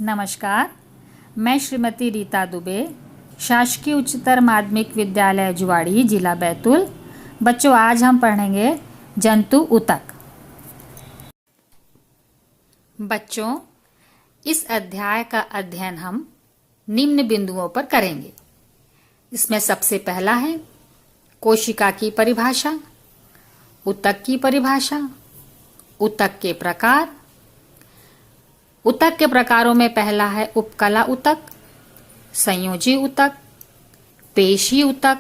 नमस्कार, मैं श्रीमती रीता दुबे, शासकीय उच्चतर माध्यमिक विद्यालय जुवाड़ी, जिला बैतूल। बच्चों, आज हम पढ़ेंगे जंतु ऊतक। बच्चों, इस अध्याय का अध्ययन हम निम्न बिंदुओं पर करेंगे। इसमें सबसे पहला है कोशिका की परिभाषा, ऊतक की परिभाषा, ऊतक के प्रकार। ऊतक के प्रकारों में पहला है उपकला ऊतक, संयोजी ऊतक, पेशी ऊतक,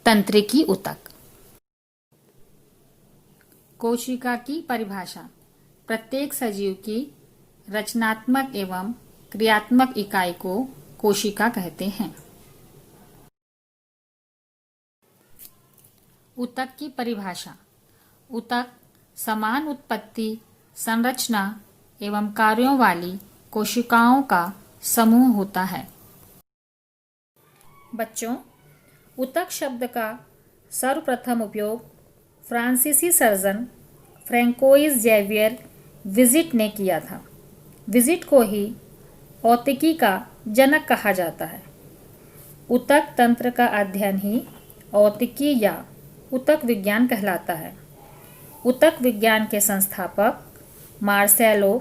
तंत्रिकी ऊतक। कोशिका की परिभाषा प्रत्येक सजीव की रचनात्मक एवं क्रियात्मक इकाई को कोशिका कहते हैं। ऊतक की परिभाषा। ऊतक समान उत्पत्ति, संरचना एवं कार्यों वाली कोशिकाओं का समूह होता है। बच्चों, ऊतक शब्द का सर्वप्रथम उपयोग फ्रांसीसी सर्जन फ्रैंकोइस ज़ेवियर विजिट ने किया था। विजिट को ही औतिकी का जनक कहा जाता है। ऊतक तंत्र का अध्ययन ही औतिकी या ऊतक विज्ञान कहलाता है। ऊतक विज्ञान के संस्थापक मार्सेलो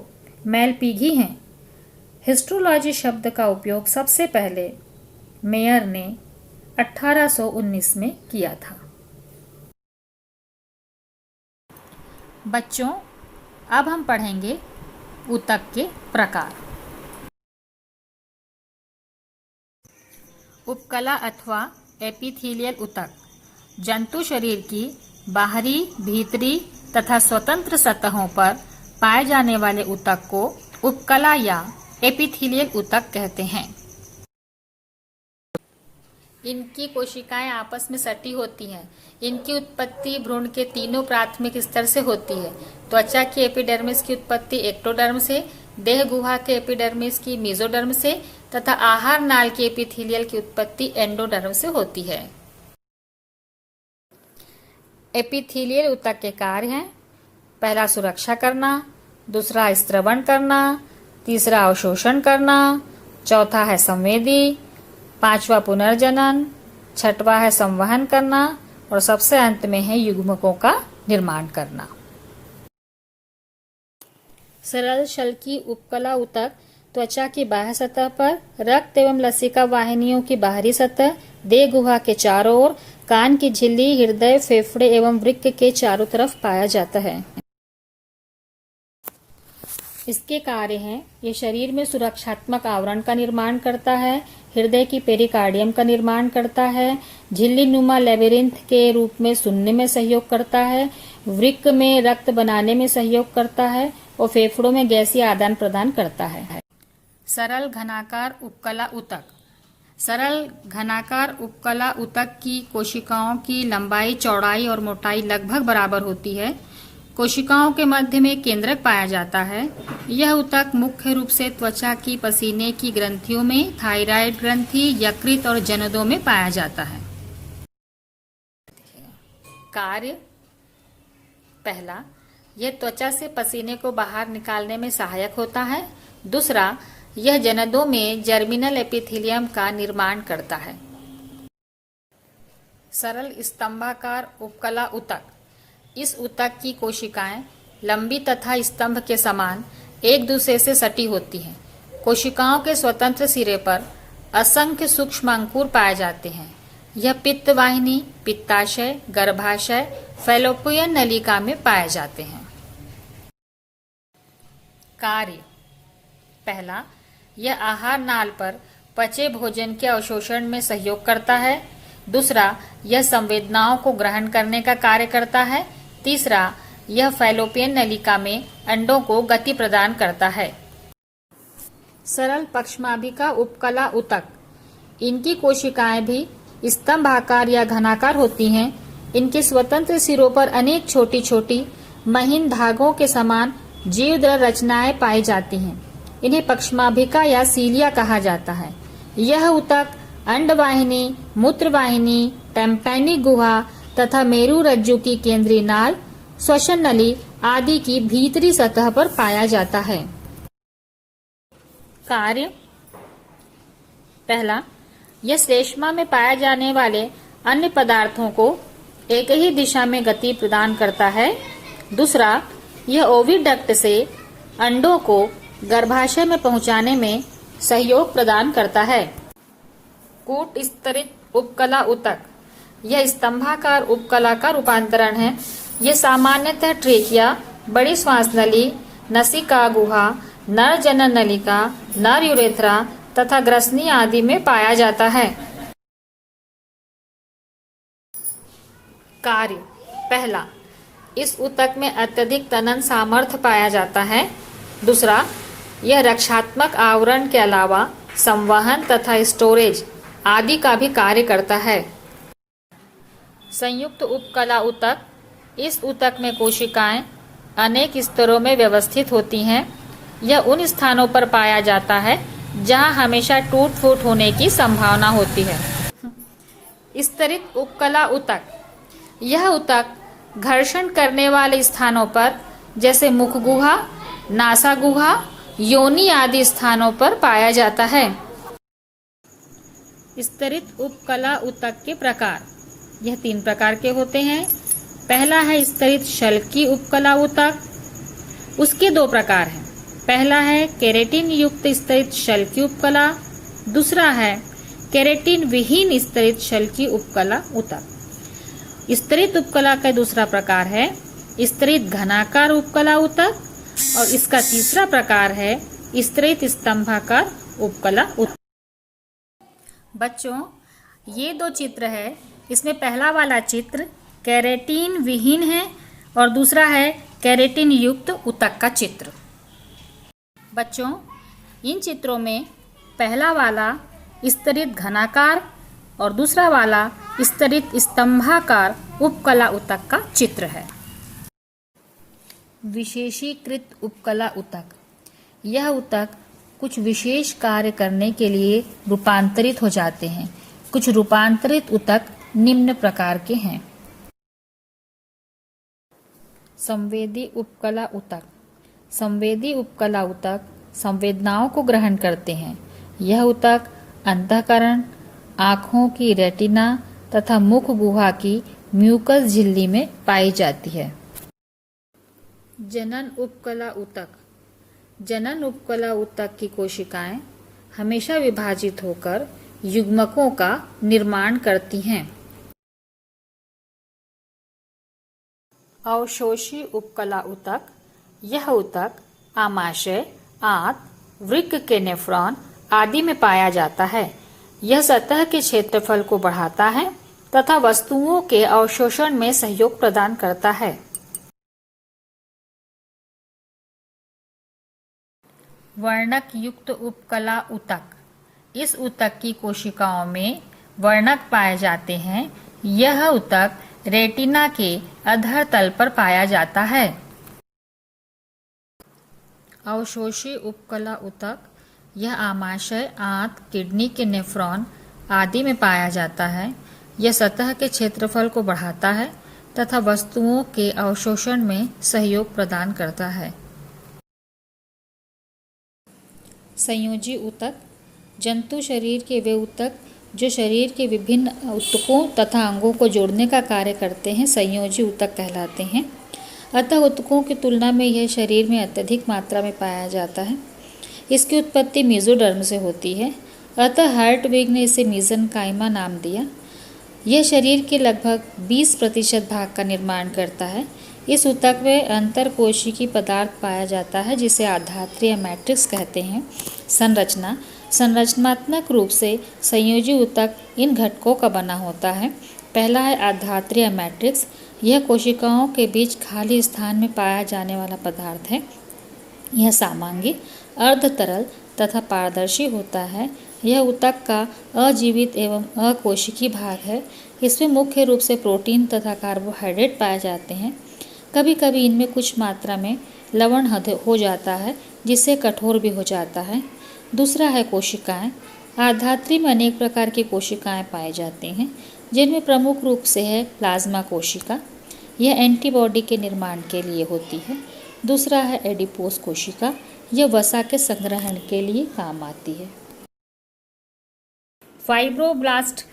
मेलपिगी हैं। हिस्टोलॉजी शब्द का उपयोग सबसे पहले मेयर ने 1819 में किया था। बच्चों, अब हम पढ़ेंगे ऊतक के प्रकार। उपकला अथवा एपिथेलियल ऊतक जंतु शरीर की बाहरी, भीतरी तथा स्वतंत्र सतहों पर पाए जाने वाले ऊतक को उपकला या एपिथेलियल ऊतक कहते हैं। इनकी कोशिकाएं आपस में सटी होती हैं। इनकी उत्पत्ति भ्रूण के तीनों प्राथमिक स्तर से होती है। त्वचा की एपिडर्मिस की उत्पत्ति एक्टोडर्म से, देह गुहा के एपिडर्मिस की मेसोडर्म से तथा आहार नाल की एपिथेलियल की उत्पत्ति एंडोडर्म से होती है। एपिथेलियल ऊतक के कार्य हैं: पहला सुरक्षा करना, दूसरा स्त्रवण करना, तीसरा अवशोषण करना, चौथा है संवेदी, पांचवा पुनर्जनन, छठवां है संवहन करना और सबसे अंत में है युग्मकों का निर्माण करना। सरल शल्की उपकला ऊतक त्वचा की बाह्य सतह पर, रक्त एवं लसिका वाहिनियों की बाहरी सतह, देह गुहा के चारों ओर, कान की झिल्ली, हृदय, फेफड़े एवं वृक्क के चारों तरफ पाया जाता है। इसके कार्य हैं: ये शरीर में सुरक्षात्मक आवरण का निर्माण करता है, हृदय की पेरिकार्डियम का निर्माण करता है, झिल्ली नुमा लेबिरिंथ के रूप में सुनने में सहयोग करता है, वृक्क में रक्त बनाने में सहयोग करता है और फेफड़ों में गैसीय आदान प्रदान करता है। सरल घनाकार उपकला ऊतक। सरल घनाकार उपकला ऊतक की कोशिकाओं की लंबाई, चौड़ाई और मोटाई लगभग बराबर होती है। कोशिकाओं के मध्य में केंद्रक पाया जाता है। यह ऊतक मुख्य रूप से त्वचा की पसीने की ग्रंथियों में, थायराइड ग्रंथि, यकृत और जननों में पाया जाता है। कार्य: पहला, यह त्वचा से पसीने को बाहर निकालने में सहायक होता है। दूसरा, यह जननों में जर्मिनल एपिथेलियम का निर्माण करता है। सरल स्तंभाकार उपकला ऊतक। इस ऊतक की कोशिकाएं लंबी तथा स्तंभ के समान एक दूसरे से सटी होती हैं। कोशिकाओं के स्वतंत्र सिरे पर असंख्य सूक्ष्म अंकुर पाए जाते हैं। यह पित्त वाहिनी, पित्ताशय, गर्भाशय, फैलोपियन नलिका में पाए जाते हैं। कार्य: पहला, यह आहार नाल पर पचे भोजन के अवशोषण में सहयोग करता है। दूसरा, यह संवेदनाओं को ग्रहण करने का कार्य करता है। तीसरा, यह फैलोपियन नलिका में अंडों को गति प्रदान करता है। सरल पक्षमाभिका उपकला ऊतक। इनकी कोशिकाएं भी स्तंभाकार या घनाकार होती हैं। इनके स्वतंत्र सिरों पर अनेक छोटी छोटी महीन धागों के समान जीवद्र रचनाएं पाई जाती हैं। इन्हें पक्षमाभिका या सीलिया कहा जाता है। यह ऊतक अंडवाहिनी, मूत्रवाहिनी, टेम्पैनिक गुहा तथा मेरु रज्जु की केंद्रीय नाल, श्वसन नली आदि की भीतरी सतह पर पाया जाता है। कार्य। पहला, यह श्लेष्मा में पाए जाने वाले अन्य पदार्थों को एक ही दिशा में गति प्रदान करता है। दूसरा, यह ओविडक्ट से अंडों को गर्भाशय में पहुंचाने में सहयोग प्रदान करता है। कूट स्तरित उपकला ऊतक, यह स्तंभाकार उपकला का रूपांतरण है। यह सामान्यतः ट्रेकिया, बड़ी श्वास नली, नसिका गुहा, नर जनन नलिका, नर यूरेथ्रा तथा ग्रसनी आदि में पाया जाता है। कार्य। पहला, इस ऊतक में अत्यधिक तनन सामर्थ्य पाया जाता है। दूसरा, यह रक्षात्मक आवरण के अलावा संवहन तथा स्टोरेज आदि का भी कार्य करता है। संयुक्त उपकला ऊतक, इस ऊतक में कोशिकाएं अनेक स्तरों में व्यवस्थित होती हैं। यह उन स्थानों पर पाया जाता है जहां हमेशा टूट फूट होने की संभावना होती है। स्तरित उपकला ऊतक, यह ऊतक घर्षण करने वाले स्थानों पर जैसे मुख गुहा, नासा गुहा, योनि आदि स्थानों पर पाया जाता है। स्तरित उपकला ऊतक के प्रकार, यह 3 प्रकार के होते हैं। पहला है स्तरित शल्की उपकला ऊतक, उसके 2 प्रकार हैं। पहला है केरेटिन युक्त स्तरित शल्की उपकला, दूसरा है केरेटिन विहीन स्तरित शल्की उपकला ऊतक। स्तरित उपकला का दूसरा प्रकार है स्तरित घनाकार उपकला ऊतक और इसका तीसरा प्रकार है स्तरित स्तंभाकार उपकला ऊतक। बच्चों, ये 2 चित्र है। इसमें पहला वाला चित्र केरेटिन विहीन है और दूसरा है केरेटिन युक्त ऊतक का चित्र। बच्चों, इन चित्रों में पहला वाला स्तरित घनाकार और दूसरा वाला स्तरित स्तंभाकार उपकला ऊतक का चित्र है। विशेषीकृत उपकला ऊतक, यह ऊतक कुछ विशेष कार्य करने के लिए रूपांतरित हो जाते हैं। कुछ रूपांतरित ऊतक निम्न प्रकार के हैं। संवेदी उपकला ऊतक, संवेदी उपकला ऊतक संवेदनाओं को ग्रहण करते हैं। यह ऊतक अंतःकरण, आँखों की रेटिना तथा मुख गुहा की म्यूकस झिल्ली में पाई जाती है। जनन उपकला ऊतक, जनन उपकला ऊतक की कोशिकाएं हमेशा विभाजित होकर युग्मकों का निर्माण करती हैं। अवशोषी उपकला ऊतक, यह ऊतक आमाशय, आंत, वृक्क के नेफ्रॉन आदि में पाया जाता है। यह सतह के क्षेत्रफल को बढ़ाता है तथा वस्तुओं के अवशोषण में सहयोग प्रदान करता है। वर्णक युक्त उपकला ऊतक, इस ऊतक की कोशिकाओं में वर्णक पाए जाते हैं। यह ऊतक रेटिना के अधर तल पर पाया जाता है। अवशोषी उपकला ऊतक, यह आमाशय, आंत, किडनी के नेफ्रॉन आदि में पाया जाता है। यह सतह के क्षेत्रफल को बढ़ाता है तथा वस्तुओं के अवशोषण में सहयोग प्रदान करता है। संयोजी ऊतक, जंतु शरीर के वे ऊतक जो शरीर के विभिन्न ऊतकों तथा अंगों को जोड़ने का कार्य करते हैं, संयोजी ऊतक कहलाते हैं। अतः ऊतकों की तुलना में यह शरीर में अत्यधिक मात्रा में पाया जाता है। इसकी उत्पत्ति मेसोडर्म से होती है। अतः हार्टविग ने इसे मीजनकाइमा नाम दिया। यह शरीर के लगभग 20% भाग का निर्माण करता है। इस ऊतक में अंतरकोशिकी पदार्थ पाया जाता है जिसे आधात्री मैट्रिक्स कहते हैं। संरचना, संरचनात्मक रूप से संयोजी ऊतक इन घटकों का बना होता है। पहला है आधात्री मैट्रिक्स। यह कोशिकाओं के बीच खाली स्थान में पाया जाने वाला पदार्थ है। यह सामांगी, अर्ध तरल तथा पारदर्शी होता है। यह ऊतक का अजीवित एवं अकोशिकी भाग है। इसमें मुख्य रूप से प्रोटीन तथा कार्बोहाइड्रेट पाए जाते हैं। कभी कभी इनमें कुछ मात्रा में लवण हो जाता है जिससे कठोर भी हो जाता है। दूसरा है कोशिकाएं। आधात्री में अनेक प्रकार की कोशिकाएं पाई जाती हैं जिनमें प्रमुख रूप से है प्लाज्मा कोशिका। यह एंटीबॉडी के निर्माण के लिए होती है। दूसरा है एडिपोस कोशिका। यह वसा के संग्रहण के लिए काम आती है। फाइब्रोब्लास्ट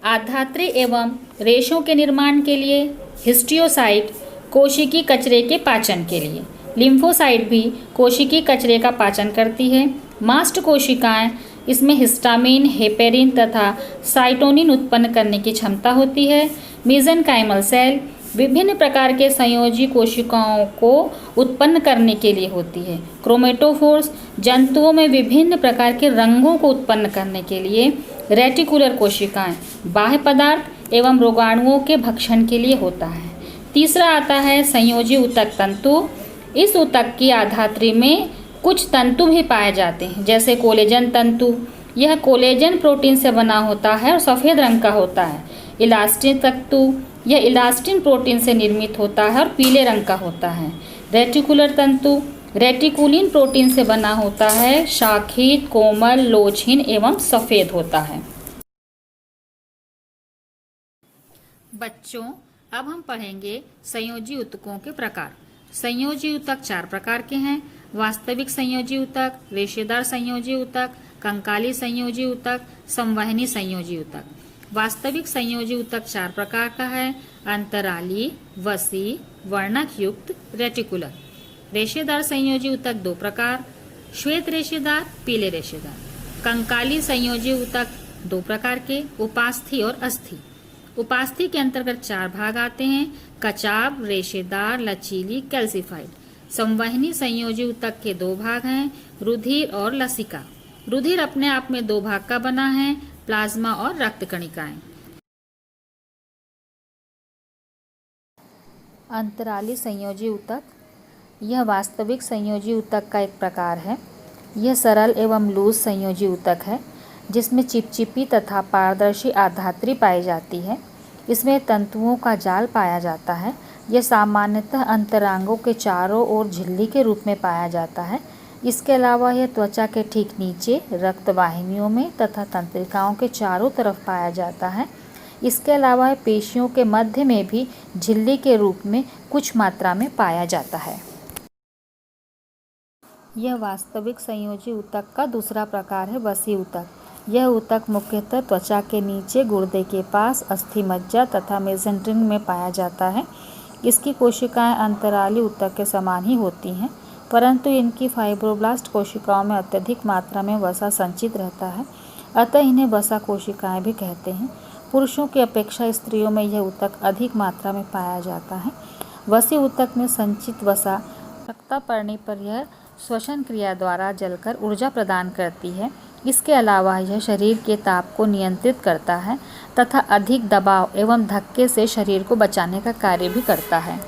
आधात्री एवं रेशों के निर्माण के लिए, हिस्टियोसाइट कोशिकी कचरे के पाचन के लिए, लिम्फोसाइट भी कोशिकी कचरे का पाचन करती है। मास्ट कोशिकाएं, इसमें हिस्टामिन, हेपेरिन तथा साइटोनिन उत्पन्न करने की क्षमता होती है। मेसेनकाइमल सेल विभिन्न प्रकार के संयोजी कोशिकाओं को उत्पन्न करने के लिए होती है। क्रोमेटोफोर्स जंतुओं में विभिन्न प्रकार के रंगों को उत्पन्न करने के लिए। रेटिकुलर कोशिकाएं बाह्य पदार्थ एवं रोगाणुओं के भक्षण के लिए होता है। तीसरा आता है संयोजी ऊतक तंतु। इस ऊतक की आधात्री में कुछ तंतु भी पाए जाते हैं, जैसे कोलेजन तंतु। यह कोलेजन प्रोटीन से बना होता है और सफ़ेद रंग का होता है। इलास्टिन तंतु, यह इलास्टिन प्रोटीन से निर्मित होता है और पीले रंग का होता है। रेटिकुलर तंतु रेटिकुलिन प्रोटीन से बना होता है, शाखित, कोमल, लोचहीन एवं सफ़ेद होता है। बच्चों, अब हम पढ़ेंगे संयोजी ऊतकों के प्रकार। संयोजी ऊतक 4 प्रकार के हैं। वास्तविक संयोजी ऊतक, रेशेदार संयोजी ऊतक, कंकाली संयोजी ऊतक, संवहनी संयोजी ऊतक। वास्तविक संयोजी ऊतक 4 प्रकार का है। अंतराली, वसी, वर्णक युक्त, रेटिकुलर। रेशेदार संयोजी ऊतक 2 प्रकार, श्वेत रेशेदार, पीले रेशेदार। कंकाली संयोजी ऊतक 2 प्रकार के, उपास्थि और अस्थि। उपास्थि के अंतर्गत 4 भाग आते हैं, कचाब, रेशेदार, लचीली, कैल्सिफाइड। संवहनी संयोजी ऊतक के 2 भाग हैं, रुधिर और लसिका। रुधिर अपने आप में 2 भाग का बना है, प्लाज्मा और रक्त कणिकाएं। अंतराली संयोजी ऊतक, यह वास्तविक संयोजी ऊतक का एक प्रकार है। यह सरल एवं लूज संयोजी ऊतक है, जिसमें चिपचिपी तथा पारदर्शी आधात्री पाई जाती है। इसमें तंतुओं का जाल पाया जाता है। यह सामान्यतः अंतरांगों के चारों ओर झिल्ली के रूप में पाया जाता है। इसके अलावा यह त्वचा के ठीक नीचे, रक्तवाहिनियों में तथा तंत्रिकाओं के चारों तरफ पाया जाता है। इसके अलावा पेशियों के मध्य में भी झिल्ली के रूप में कुछ मात्रा में पाया जाता है। यह वास्तविक संयोजी ऊतक का दूसरा प्रकार है, वसी ऊतक। यह ऊतक मुख्यतः त्वचा के नीचे, गुर्दे के पास, अस्थि मज्जा तथा मेसेंट्रिन में पाया जाता है। इसकी कोशिकाएं अंतराली ऊतक के समान ही होती हैं, परंतु इनकी फाइब्रोब्लास्ट कोशिकाओं में अत्यधिक मात्रा में वसा संचित रहता है, अतः इन्हें वसा कोशिकाएं भी कहते हैं। पुरुषों की अपेक्षा स्त्रियों में यह ऊतक अधिक मात्रा में पाया जाता है। वसी ऊतक में संचित वसा आवश्यकता पड़ने पर यह श्वसन क्रिया द्वारा जलकर ऊर्जा प्रदान करती है। इसके अलावा यह शरीर के ताप को नियंत्रित करता है तथा अधिक दबाव एवं धक्के से शरीर को बचाने का कार्य भी करता है।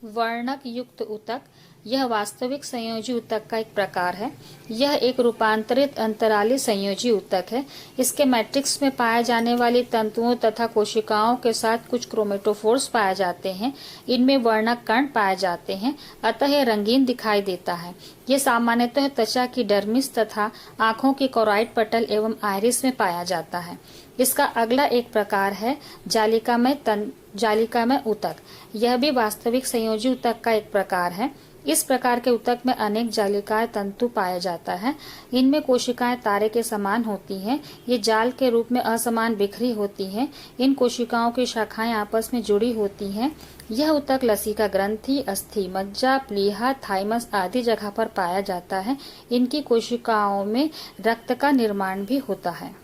वर्णक युक्त ऊतक, यह वास्तविक संयोजी ऊतक का एक प्रकार है। यह एक रूपांतरित अंतराली संयोजी ऊतक है। इसके मैट्रिक्स में पाए जाने वाली तंतुओं तथा कोशिकाओं के साथ कुछ क्रोमेटोफोर्स पाए जाते हैं। इनमें वर्णक कण पाए जाते हैं, अतः यह रंगीन दिखाई देता है। यह सामान्यतः त्वचा की डर्मिस तथा आँखों की कोरॉइड पटल एवं आइरिस में पाया जाता है। इसका अगला एक प्रकार है जालिकामय ऊतक। यह भी वास्तविक संयोजी ऊतक का एक प्रकार है। इस प्रकार के ऊतक में अनेक जालिकाएं तंतु पाया जाता है। इनमें कोशिकाएं तारे के समान होती हैं। ये जाल के रूप में असमान बिखरी होती हैं। इन कोशिकाओं की शाखाएं आपस में जुड़ी होती हैं। यह ऊतक लसिका ग्रंथि, अस्थि मज्जा, प्लीहा, थाइमस आदि जगह पर पाया जाता है। इनकी कोशिकाओं में रक्त का निर्माण भी होता है।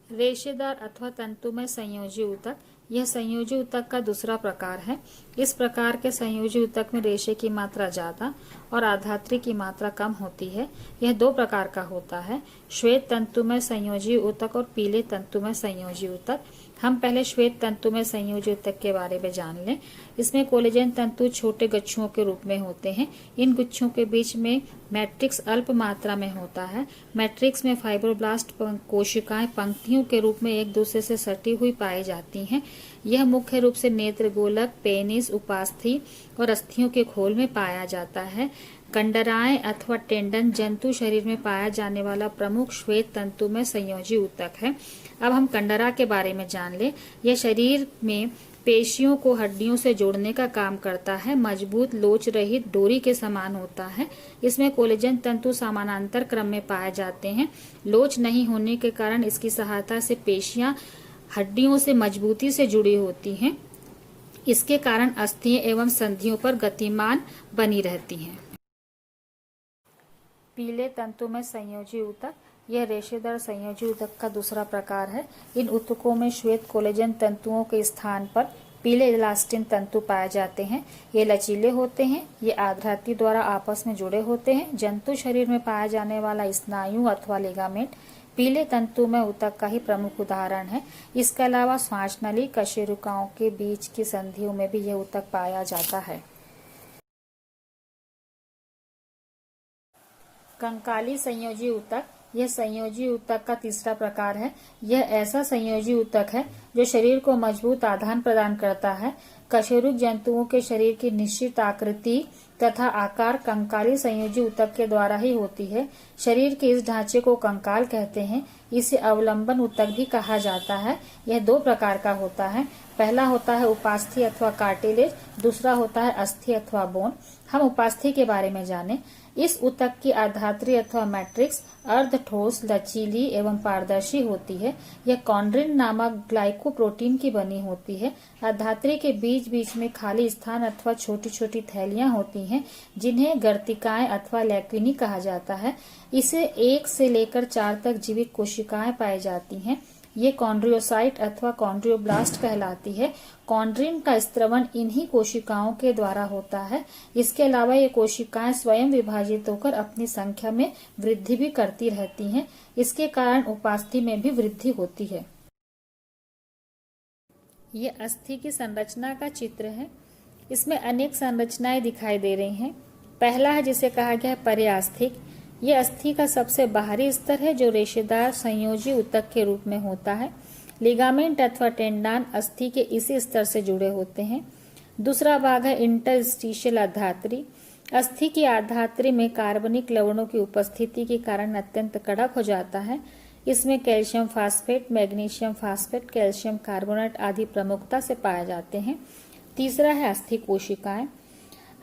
रेशेदार अथवा तंतुमय संयोजी ऊतक, यह संयोजी ऊतक का दूसरा प्रकार है। इस प्रकार के संयोजी ऊतक में रेशे की मात्रा ज्यादा और आधात्री की मात्रा कम होती है। यह 2 प्रकार का होता है, श्वेत तंतुमय संयोजी ऊतक और पीले तंतुमय संयोजी ऊतक। हम पहले श्वेत तंतुमय संयोजी ऊतक के बारे में जान लें। इसमें कोलेजन तंतु छोटे गुच्छों के रूप में होते हैं। इन गुच्छों के बीच में मैट्रिक्स अल्प मात्रा में होता है। मैट्रिक्स में फाइब्रोब्लास्ट कोशिकाएं पंक्तियों के रूप में एक दूसरे से सटी हुई पाई जाती हैं। यह मुख्य रूप से नेत्र गोलक, पेनिस, उपास्थि और अस्थियों के खोल में पाया जाता है। कंडराएं अथवा टेंडन जंतु शरीर में पाया जाने वाला प्रमुख श्वेत तंतु में संयोजी ऊतक है। अब हम कंडरा के बारे में जान ले। यह शरीर में पेशियों को हड्डियों से जोड़ने का काम करता है। मजबूत लोच रहित डोरी के समान होता है। इसमें कोलेजन तंतु समानांतर क्रम में पाए जाते हैं। लोच नहीं होने के कारण इसकी सहायता से पेशियां हड्डियों से मजबूती से जुड़ी होती हैं। इसके कारण अस्थियां एवं संधियों पर गतिमान बनी रहती हैं। पीले तंतु में संयोजी ऊतक, यह रेशेदार संयोजी ऊतक का दूसरा प्रकार है। इन ऊतकों में श्वेत कोलेजन तंतुओं के स्थान पर पीले इलास्टिन तंतु पाए जाते हैं। ये लचीले होते हैं। ये आध्राती द्वारा आपस में जुड़े होते हैं। जंतु शरीर में पाया जाने वाला स्नायु अथवा लिगामेंट पीले तंतु में ऊतक का ही प्रमुख उदाहरण है। इसके अलावा श्वास नली कशेरुकाओं के बीच की संधियों में भी यह ऊतक पाया जाता है। कंकाली संयोजी ऊतक, यह संयोजी ऊतक का तीसरा प्रकार है। यह ऐसा संयोजी ऊतक है जो शरीर को मजबूत आधान प्रदान करता है। कशेरुक जंतुओं के शरीर की निश्चित आकृति तथा आकार कंकाली संयोजी ऊतक के द्वारा ही होती है। शरीर के इस ढांचे को कंकाल कहते हैं। इसे अवलंबन ऊतक भी कहा जाता है। यह दो प्रकार का होता है। पहला होता है उपास्थि अथवा कार्टिलेज, दूसरा होता है अस्थि अथवा बोन। हम उपास्थि के बारे में जानें। इस ऊतक की आधात्री अथवा मैट्रिक्स अर्ध ठोस, लचीली एवं पारदर्शी होती है। यह कॉन्ड्रिन नामक ग्लाइकोप्रोटीन की बनी होती है। आधात्री के बीच बीच में खाली स्थान अथवा छोटी छोटी थैलियां होती हैं, जिन्हें गर्तिकाएं अथवा लैक्विनी कहा जाता है। इसे 1 से लेकर 4 तक जीवित कोशिकाएं पाई जाती हैं। ये कॉन्ड्रियोसाइट अथवा कॉन्ड्रियोब्लास्ट कहलाती है। कॉन्ड्रिन का स्त्रवण इन्हीं कोशिकाओं के द्वारा होता है। इसके अलावा ये कोशिकाएं स्वयं विभाजित होकर अपनी संख्या में वृद्धि भी करती रहती हैं। इसके कारण उपास्थि में भी वृद्धि होती है। ये अस्थि की संरचना का चित्र है। इसमें अनेक संरचनाएं दिखाई दे रही हैं। पहला है जिसे कहा गया है पर्यास्थिक। ये अस्थि का सबसे बाहरी स्तर है जो रेशेदार संयोजी ऊतक के रूप में होता है। लिगामेंट अथवा टेंडान अस्थि के इसी स्तर से जुड़े होते हैं। दूसरा भाग है इंटरस्टिशियल आधात्री। अस्थि की आधात्री में कार्बनिक लवणों की उपस्थिति के कारण अत्यंत कड़क हो जाता है। इसमें calcium phosphate, magnesium phosphate, calcium carbonate आदि प्रमुखता से पाए जाते हैं। तीसरा है अस्थि कोशिकाएं।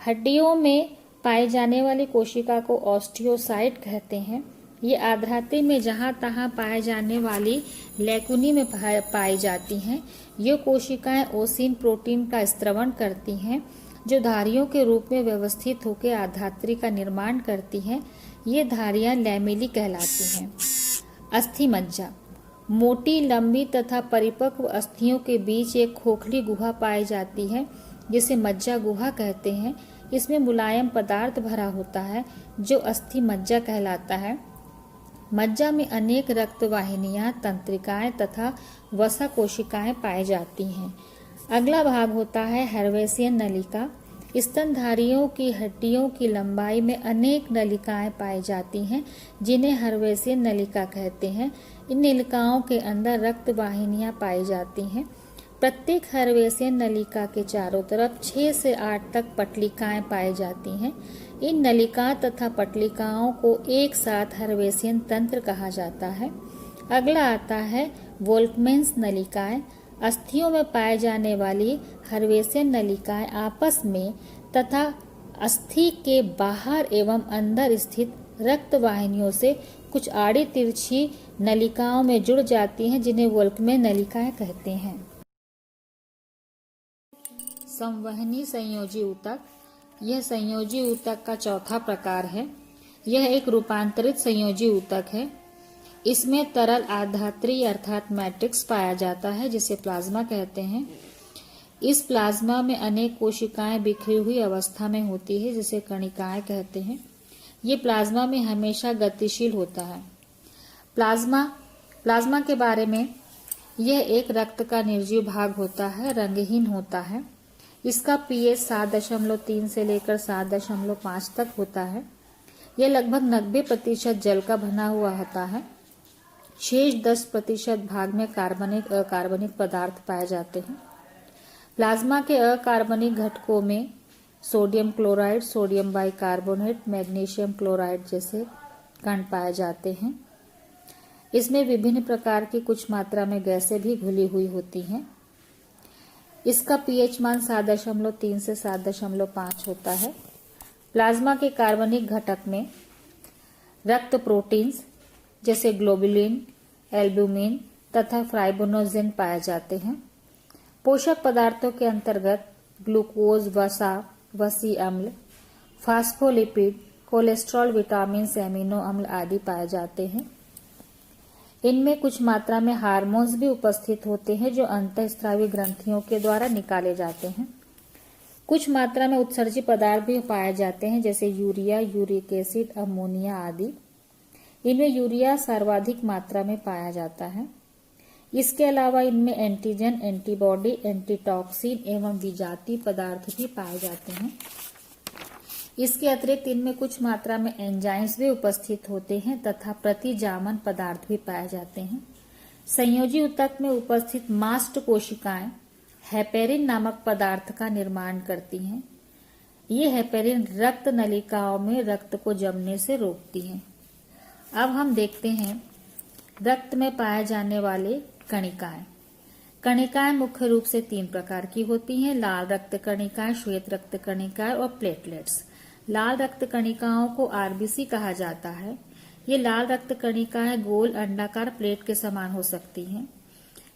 हड्डियों में पाई जाने वाली कोशिका को ऑस्टियोसाइट कहते हैं। ये आधात्री में जहां तहां पाए जाने वाली लैकुनी में पाई जाती हैं। ये कोशिकाएं ओसिन प्रोटीन का स्त्रवण करती हैं, जो धारियों के रूप में व्यवस्थित होकर आधात्री का निर्माण करती हैं। ये धारियां लैमेली कहलाती हैं। अस्थि मज्जा, मोटी, लंबी तथा परिपक्व अस्थियों के बीच एक खोखली गुहा पाई जाती है, जिसे मज्जा गुहा कहते हैं। इसमें मुलायम पदार्थ भरा होता है, जो अस्थि मज्जा कहलाता है। मज्जा में अनेक रक्त वाहिनियां, तंत्रिकाएं तथा वसा कोशिकाएं पाई जाती हैं। अगला भाग होता है हर्वेसियन नलिका। स्तनधारियों की हड्डियों की लंबाई में अनेक नलिकाएं पाई जाती हैं, जिन्हें हर्वेसियन नलिका कहते हैं। इन नलिकाओं के अंदर रक्त वाहिनियां पाई जाती हैं। प्रत्येक हर्वेसियन नलिका के चारों तरफ 6 से 8 तक पटलिकाएं पाई जाती हैं। इन नलिका तथा पटलिकाओं को एक साथ हर्वेसियन तंत्र कहा जाता है। अगला आता है वोल्कमेंस नलिकाएं। अस्थियों में पाए जाने वाली हर्वेसियन नलिकाएं आपस में तथा अस्थि के बाहर एवं अंदर स्थित रक्त वाहिनियों से कुछ आड़ी तिरछी नलिकाओं में जुड़ जाती हैं, जिन्हें वोल्कमेन नलिकाएं कहते हैं। संवहनी संयोजी ऊतक, यह संयोजी ऊतक का चौथा प्रकार है। यह एक रूपांतरित संयोजी ऊतक है। इसमें तरल आधात्री अर्थात मैट्रिक्स पाया जाता है, जिसे प्लाज्मा कहते हैं। इस प्लाज्मा में अनेक कोशिकाएं बिखरी हुई अवस्था में होती है, जिसे कणिकाएं कहते हैं। ये प्लाज्मा में हमेशा गतिशील होता है। प्लाज्मा के बारे में, यह एक रक्त का निर्जीव भाग होता है, रंगहीन होता है। इसका पीएच 7.3 से लेकर 7.5 तक होता है। यह लगभग 90% जल का बना हुआ होता है। शेष 10% भाग में कार्बनिक अकार्बनिक पदार्थ पाए जाते हैं। प्लाज्मा के अकार्बनिक घटकों में sodium chloride, sodium bicarbonate, magnesium chloride जैसे कण पाए जाते हैं। इसमें विभिन्न प्रकार की कुछ मात्रा में गैसें भी घुली हुई होती हैं। इसका पीएच मान 7.3 से 7.5 होता है। प्लाज्मा के कार्बनिक घटक में रक्त प्रोटीन्स जैसे ग्लोबुलिन, एल्ब्यूमिन तथा फाइब्रिनोजेन पाए जाते हैं। पोषक पदार्थों के अंतर्गत ग्लूकोज, वसा, वसी अम्ल, फास्फोलिपिड, कोलेस्ट्रॉल, विटामिन, एमिनो अम्ल आदि पाए जाते हैं। इनमें कुछ मात्रा में हार्मोन्स भी उपस्थित होते हैं जो अंतःस्रावी ग्रंथियों के द्वारा निकाले जाते हैं। कुछ मात्रा में उत्सर्जी पदार्थ भी पाए जाते हैं जैसे यूरिया, यूरिक एसिड, अमोनिया आदि। इनमें यूरिया सर्वाधिक मात्रा में पाया जाता है। इसके अलावा इनमें एंटीजन, एंटीबॉडी, एंटीटॉक्सिन एवं विजातीय पदार्थ भी पाए जाते हैं। इसके अतिरिक्त इनमें कुछ मात्रा में एंजाइम्स भी उपस्थित होते हैं तथा प्रतिजामन पदार्थ भी पाए जाते हैं। संयोजी ऊतक में उपस्थित मास्ट कोशिकाएं हेपेरिन नामक पदार्थ का निर्माण करती हैं। ये हेपेरिन रक्त नलिकाओं में रक्त को जमने से रोकती हैं। अब हम देखते हैं रक्त में पाए जाने वाले कणिकाएं। कणिकाएं मुख्य रूप से 3 प्रकार की होती हैं: लाल रक्त कणिकाएं, श्वेत रक्त कणिकाएं और प्लेटलेट्स। लाल रक्त कणिकाओं को आरबीसी कहा जाता है। ये लाल रक्त कणिकाएं गोल अंडाकार प्लेट के समान हो सकती हैं।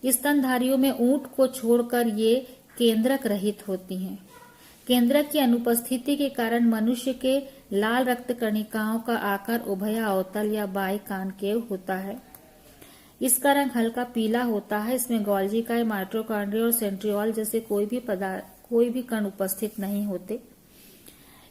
स्तनधारियों में ऊंट को छोड़कर ये केंद्रक रहित होती हैं। केंद्रक की अनुपस्थिति के कारण मनुष्य के लाल रक्त कणिकाओं का आकार उभया अवतल या बाइकॉन्केव होता है। इसका रंग हल्का पीला होता है। इसमें गोल्गी काई, माइटोकॉन्ड्रिया और सेंट्रियोल जैसे कोई भी कण उपस्थित नहीं होते।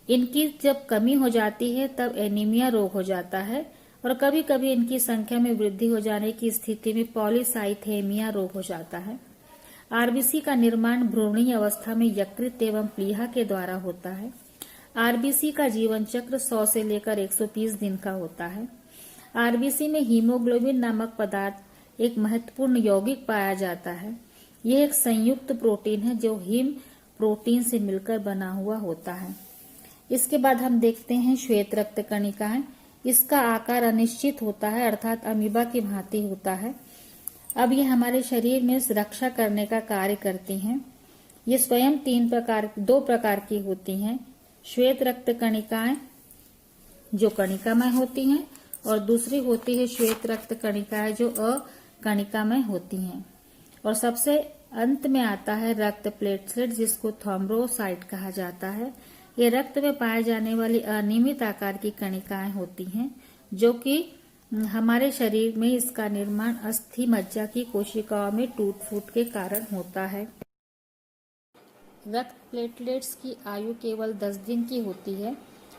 इनकी जब कमी हो जाती है तब एनीमिया रोग हो जाता है और कभी कभी इनकी संख्या में वृद्धि हो जाने की स्थिति में पॉलीसाइथेमिया रोग हो जाता है। आरबीसी का निर्माण भ्रूणीय अवस्था में यकृत एवं प्लीहा के द्वारा होता है। आरबीसी का जीवन चक्र 100 से लेकर 120 दिन का होता है। आरबीसी में हीमोग्लोबिन नामक पदार्थ एक महत्वपूर्ण यौगिक पाया जाता है। यह एक संयुक्त प्रोटीन है जो हीम प्रोटीन से मिलकर बना हुआ होता है। इसके बाद हम देखते हैं श्वेत रक्त कणिकाएं। इसका आकार अनिश्चित होता है अर्थात अमीबा की भांति होता है। अब ये हमारे शरीर में रक्षा करने का कार्य करती हैं। ये स्वयं 2 प्रकार की होती हैं: श्वेत रक्त कणिकाएं जो कणिकामय होती हैं और दूसरी होती है श्वेत रक्त कणिकाएं जो अकणिकामय होती हैं। और सबसे अंत में आता है रक्त प्लेटलेट जिसको थ्रोम्बोसाइट कहा जाता है। ये रक्त में पाए जाने वाली अनियमित आकार की कणिकाएं होती हैं जो कि हमारे शरीर में इसका निर्माण अस्थि मज्जा की कोशिकाओं में टूट फूट के कारण होता है। रक्त प्लेटलेट्स की आयु केवल 10 दिन की होती है।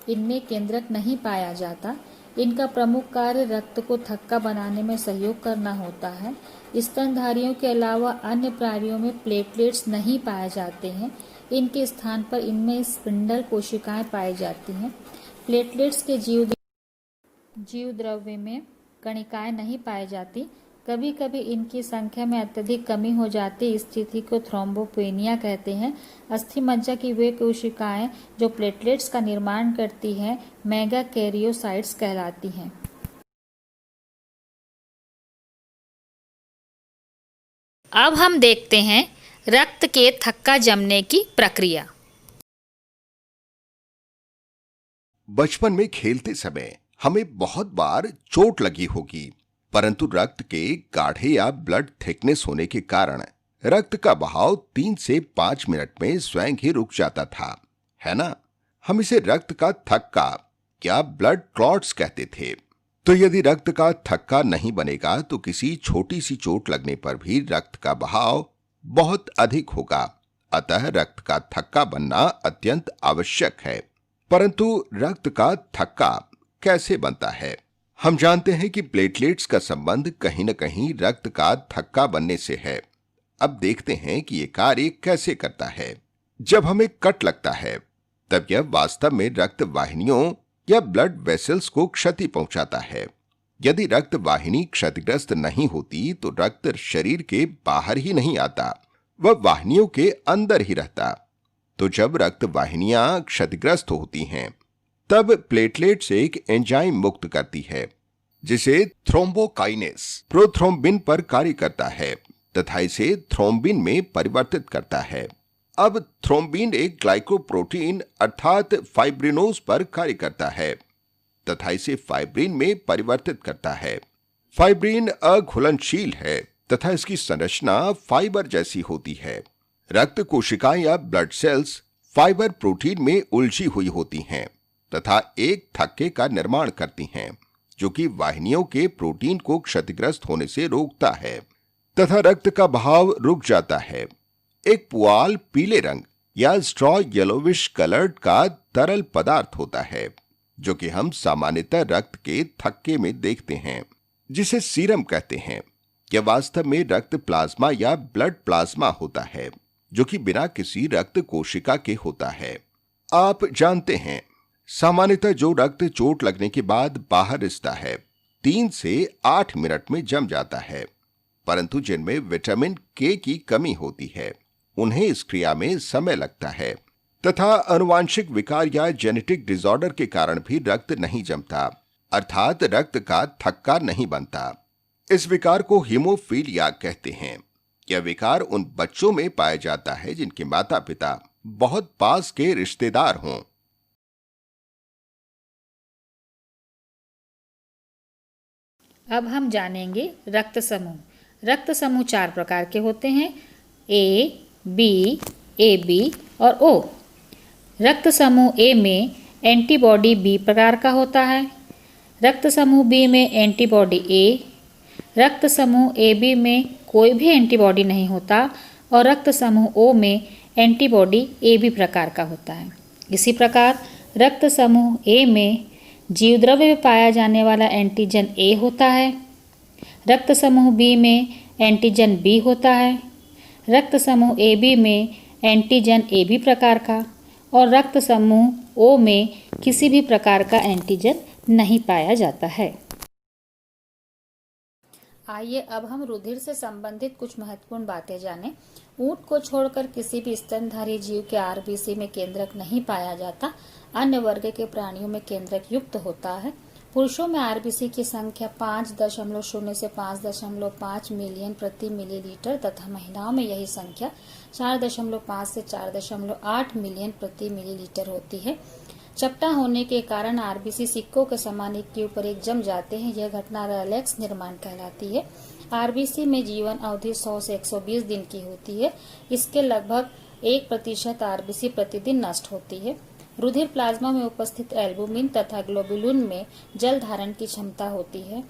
इनमें केंद्रक नहीं पाया जाता। इनका प्रमुख कार्य रक्त को थक्का बनाने में सहयोग करना होता है। स्तनधारियों के अलावा अन्य प्राणियों में प्लेटलेट्स नहीं पाए जाते हैं। इनके स्थान पर इनमें स्पिंडल कोशिकाएं पाई जाती हैं। प्लेटलेट्स के जीव द्रव्य में कणिकाएं नहीं पाई जाती। कभी कभी इनकी संख्या में अत्यधिक कमी हो जाती। इस स्थिति को थ्रोम्बोपेनिया कहते हैं। अस्थि मज्जा की वे कोशिकाएं जो प्लेटलेट्स का निर्माण करती हैं मेगाकैरियोसाइट्स कहलाती हैं। अब हम देखते हैं रक्त के थक्का जमने की प्रक्रिया। बचपन में खेलते समय हमें बहुत बार चोट लगी होगी, परंतु रक्त के गाढ़े या ब्लड थिकनेस होने के कारण रक्त का बहाव 3 से 5 मिनट में स्वयं ही रुक जाता था, है ना? हम इसे रक्त का थक्का या ब्लड क्लॉट्स कहते थे। तो यदि रक्त का थक्का नहीं बनेगा तो किसी छोटी सी चोट लगने पर भी रक्त का बहाव बहुत अधिक होगा। अतः रक्त का थक्का बनना अत्यंत आवश्यक है। परंतु रक्त का थक्का कैसे बनता है? हम जानते हैं कि प्लेटलेट्स का संबंध कहीं न कहीं रक्त का थक्का बनने से है। अब देखते हैं कि यह कार्य कैसे करता है। जब हमें कट लगता है तब यह वास्तव में रक्त वाहिनियों या ब्लड वेसल्स को क्षति पहुंचाता है। यदि रक्त वाहिनी क्षतिग्रस्त नहीं होती तो रक्त शरीर के बाहर ही नहीं आता, वह वाहिनियों के अंदर ही रहता। तो जब रक्त वाहिनियां क्षतिग्रस्त होती हैं, तब प्लेटलेट्स एक एंजाइम मुक्त करती है जिसे थ्रोम्बोकाइनेस प्रोथ्रोम्बिन पर कार्य करता है तथा इसे थ्रोम्बिन में परिवर्तित करता है। अब थ्रोम्बिन एक ग्लाइकोप्रोटीन अर्थात फाइब्रिनोज पर कार्य करता है तथा इसे फाइब्रिन में परिवर्तित करता है। फाइब्रिन अघुलनशील है तथा इसकी संरचना फाइबर जैसी होती है। रक्त कोशिकाएं या ब्लड सेल्स फाइबर प्रोटीन में उलझी हुई होती हैं तथा एक थक्के का निर्माण करती हैं जो कि वाहिनियों के प्रोटीन को क्षतिग्रस्त होने से रोकता है तथा रक्त का बहाव रुक जाता है। एक पुआल पीले रंग या स्ट्रॉ येलोविश कलर्ड का तरल पदार्थ होता है जो कि हम सामान्यतः रक्त के थक्के में देखते हैं, जिसे सीरम कहते हैं। यह वास्तव में रक्त प्लाज्मा या ब्लड प्लाज्मा होता है जो कि बिना किसी रक्त कोशिका के होता है। आप जानते हैं, सामान्यतः जो रक्त चोट लगने के बाद बाहर रिसता है 3 से 8 मिनट में जम जाता है, परंतु जिनमें विटामिन के की कमी होती है उन्हें इस क्रिया में समय लगता है तथा आनुवांशिक विकार या जेनेटिक डिसऑर्डर के कारण भी रक्त नहीं जमता, अर्थात रक्त का थक्का नहीं बनता। इस विकार को हीमोफीलिया कहते हैं। यह विकार उन बच्चों में पाया जाता है जिनके माता पिता बहुत पास के रिश्तेदार हों। अब हम जानेंगे रक्त समूह। रक्त समूह 4 प्रकार के होते हैं, ए, बी, ए बी और ओ। रक्त समूह ए में एंटीबॉडी बी प्रकार का होता है, रक्त समूह बी में एंटीबॉडी ए, रक्त समूह ए बी में कोई भी एंटीबॉडी नहीं होता और रक्त समूह ओ में एंटीबॉडी ए बी प्रकार का होता है। इसी प्रकार रक्त समूह ए में जीवद्रव्य में पाया जाने वाला एंटीजन ए होता है, रक्त समूह बी में एंटीजन बी होता है, रक्त समूह ए बी में एंटीजन ए बी प्रकार का और रक्त समूह ओ में किसी भी प्रकार का एंटीजन नहीं पाया जाता है। आइए अब हम रुधिर से संबंधित कुछ महत्वपूर्ण बातें जानें। ऊंट को छोड़कर किसी भी स्तनधारी जीव के आरबीसी में केंद्रक नहीं पाया जाता। अन्य वर्ग के प्राणियों में केंद्रक युक्त होता है। पुरुषों में आरबीसी की संख्या 5.0 से 5.5 मिलियन प्रति मिलीलीटर तथा महिलाओं में यही संख्या 4.5 से 4.8 मिलियन प्रति मिलीलीटर होती है। चपटा होने के कारण आरबीसी सिक्कों के समान एक के ऊपर एक जम जाते हैं। यह घटना रेलेक्स निर्माण कहलाती है। आरबीसी में जीवन अवधि 100 से 120 दिन की होती है। इसके लगभग 1% आरबीसी प्रतिदिन नष्ट होती है। रुधिर प्लाज्मा में उपस्थित एल्बुमिन तथा ग्लोबुलिन में जल धारण की क्षमता होती है।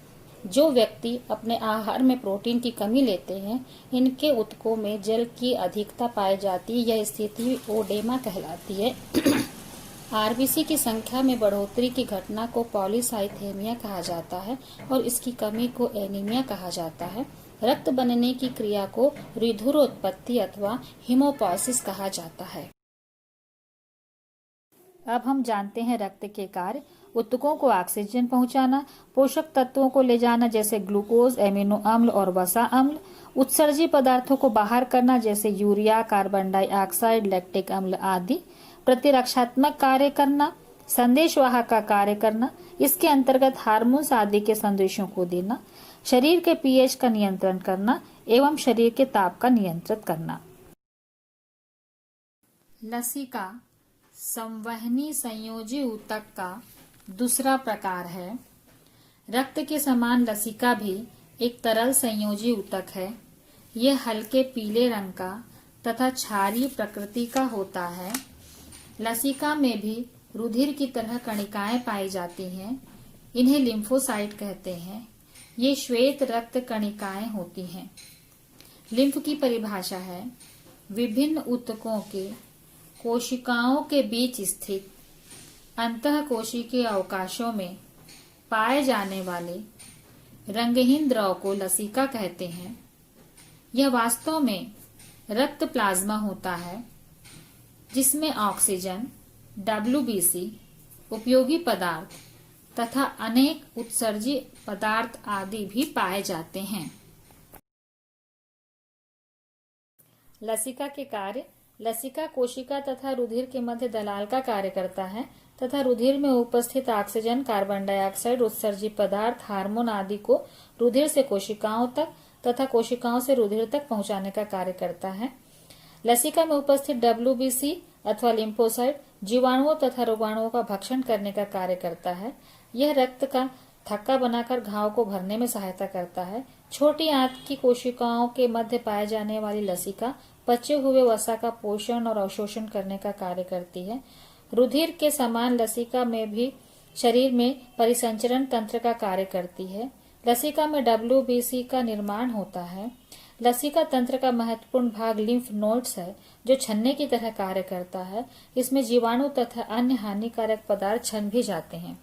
जो व्यक्ति अपने आहार में प्रोटीन की कमी लेते हैं, इनके ऊतकों में जल की अधिकता पाई जाती है। यह स्थिति ओडेमा कहलाती है। आरबीसी की संख्या में बढ़ोतरी की घटना को पॉलीसाइथेमिया कहा जाता है और इसकी कमी को एनीमिया कहा जाता है। रक्त बनने की क्रिया को रुधिरोत्पत्ति अथवा हीमोपोइसिस कहा जाता है। अब हम जानते हैं रक्त के कार्य। ऊतकों को ऑक्सीजन पहुंचाना, पोषक तत्वों को ले जाना जैसे ग्लूकोज, एमिनो अम्ल और वसा अम्ल, उत्सर्जी पदार्थों को बाहर करना जैसे यूरिया, कार्बन डाइऑक्साइड, लैक्टिक अम्ल आदि, प्रतिरक्षात्मक कार्य करना, संदेशवाहक का कार्य करना, इसके अंतर्गत हार्मोन्स आदि के संदेशों को देना, शरीर के पीएच का नियंत्रण करना एवं शरीर के ताप का नियंत्रित करना। लसिका संवहनी संयोजी ऊतक का दूसरा प्रकार है। रक्त के समान लसिका भी एक तरल संयोजी ऊतक है। यह हल्के पीले रंग का तथा क्षारीय प्रकृति का होता है। लसिका में भी रुधिर की तरह कणिकाएं पाई जाती हैं। इन्हें लिम्फोसाइट कहते हैं। ये श्वेत रक्त कणिकाएं होती हैं। लिम्फ की परिभाषा है विभिन्न ऊतकों के कोशिकाओं के बीच स्थित अंतःकोशिकीय अवकाशों में पाए जाने वाले रंगहीन द्रव को लसिका कहते हैं। यह वास्तव में रक्त प्लाज्मा होता है जिसमें ऑक्सीजन, WBC, उपयोगी पदार्थ तथा अनेक उत्सर्जी पदार्थ आदि भी पाए जाते हैं। लसिका के कार्य लसिका कोशिका तथा रुधिर के मध्य दलाल का कार्य करता है तथा रुधिर में उपस्थित ऑक्सीजन, कार्बन डाइऑक्साइड, उत्सर्जित पदार्थ, हार्मोन आदि को रुधिर से कोशिकाओं तक तथा कोशिकाओं से रुधिर तक पहुंचाने का कार्य करता है। लसिका में उपस्थित WBC अथवा लिम्फोसाइट जीवाणुओं तथा रोगाणुओं का भक्षण करने का कार्य करता है। यह रक्त का थक्का बनाकर घाव को भरने में सहायता करता है। छोटी आंत की कोशिकाओं के मध्य पाए जाने वाली लसिका पचे हुए वसा का पोषण और अवशोषण करने का कार्य करती है। रुधिर के समान लसिका में भी शरीर में परिसंचरण तंत्र का कार्य करती है। लसिका में WBC का निर्माण होता है। लसिका तंत्र का महत्वपूर्ण भाग लिम्फ नोड्स है, जो छन्ने की तरह कार्य करता है। इसमें जीवाणु तथा अन्य हानिकारक पदार्थ छन भी जाते हैं।